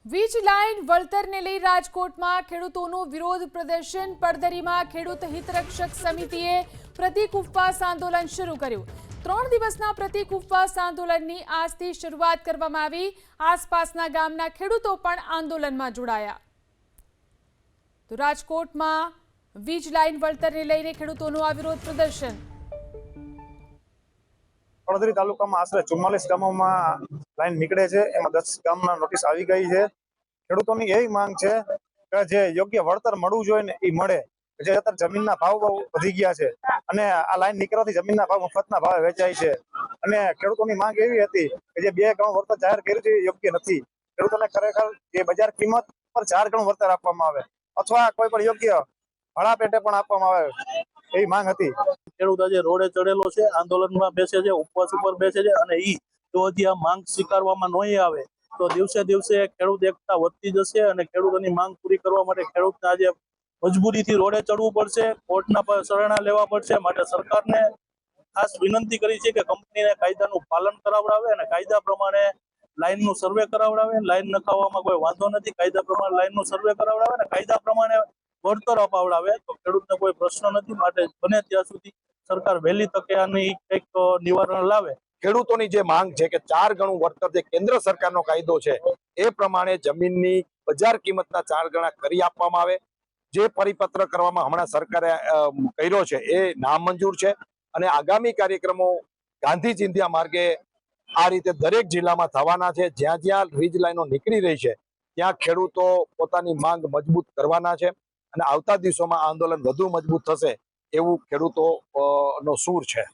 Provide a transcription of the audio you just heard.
વીજ લાઇન વળતરને લઈ રાજકોટમાં ખેડૂતોનું વિરોધ પ્રદર્શન પડધરીમાં ખેડૂત હિતરક્ષક સમિતિએ પ્રતિક ઉપવાસ આંદોલન શરૂ કર્યું। 3 દિવસના પ્રતિક ઉપવાસ આંદોલનની આજથી શરૂઆત કરવામાં આવી। આસપાસના ગામના ખેડૂતો પણ આંદોલનમાં જોડાયા। તો રાજકોટમાં વીજ લાઇન વળતરને લઈને ખેડૂતોનું આ વિરોધ પ્રદર્શન। પડધરી તાલુકામાં આશરે 44 ગામોમાં લાઈન નીકળે છે, એમાં 10 ગામના નોટિસ આવી ગઈ છે। ખેડૂતોની એવી માંગ છે કે જે યોગ્ય વળતર મળવું જોઈએ ને એ મળે। જે અત્યારે જમીનના ભાવ બહુ વધી ગયા છે અને આ લાઈન નીકળવાથી જમીનના ભાવ મફતના ભાવે વેચાય છે અને ખેડૂતોની માંગ એવી હતી કે જે 2 ગણું વળતર જાહેર કર્યું છે એ યોગ્ય નથી। ખેડૂતોને ખરેખર જે બજાર કિંમત પર 4 ગણું વળતર આપવામાં આવે અથવા કોઈ પણ યોગ્ય ભાડા પેટે પણ આપવામાં આવે એવી માંગ હતી। ખેડૂત આજે રોડે ચડેલો છે, આંદોલનમાં બેસે છે, ઉપવાસ ઉપર બેસે છે અને જો હજી આ માંગ સ્વીકારવામાં નહીં આવે તો દિવસે દિવસે ખેડૂત એકતા વધતી જશે અને ખેડૂતોની માંગ પૂરી કરવા માટે ખેડૂતને આજે મજબૂરીથી રોડે ચડવું પડશે, કોર્ટના શરણા લેવા પડશે। માટે સરકારને ખાસ વિનંતી કરી છે કે કંપનીને કાયદાનું પાલન કરાવડાવે અને કાયદા પ્રમાણે લાઈનનું સર્વે કરાવડાવે। લાઈન નખાવવામાં કોઈ વાંધો નથી, કાયદા પ્રમાણે લાઈનનું સર્વે કરાવડાવે અને કાયદા પ્રમાણે વળતર અપાવડાવે તો ખેડૂતને કોઈ પ્રશ્ન નથી। માટે બને ત્યાં સુધી સરકાર વહેલી તકે આની કંઈક નિવારણ લાવે। ખેડૂતોની જે માંગ છે કે 4 ગણું વળતર જે કેન્દ્ર સરકારનો કાયદો છે એ પ્રમાણે જમીનની બજાર કિંમતના 4 ગણા કરી આપવામાં આવે। જે પરિપત્ર કરવામાં હમણાં સરકારે કર્યો છે એ નામંજૂર છે અને આગામી કાર્યક્રમો ગાંધી ચિંધ્યા માર્ગે આ રીતે દરેક જિલ્લામાં થવાના છે। જ્યાં જ્યાં વીજ લાઈનો નીકળી રહી છે ત્યાં ખેડૂતો પોતાની માંગ મજબૂત કરવાના છે અને આવતા દિવસોમાં આંદોલન વધુ મજબૂત થશે એવું ખેડૂતો નો સૂર છે।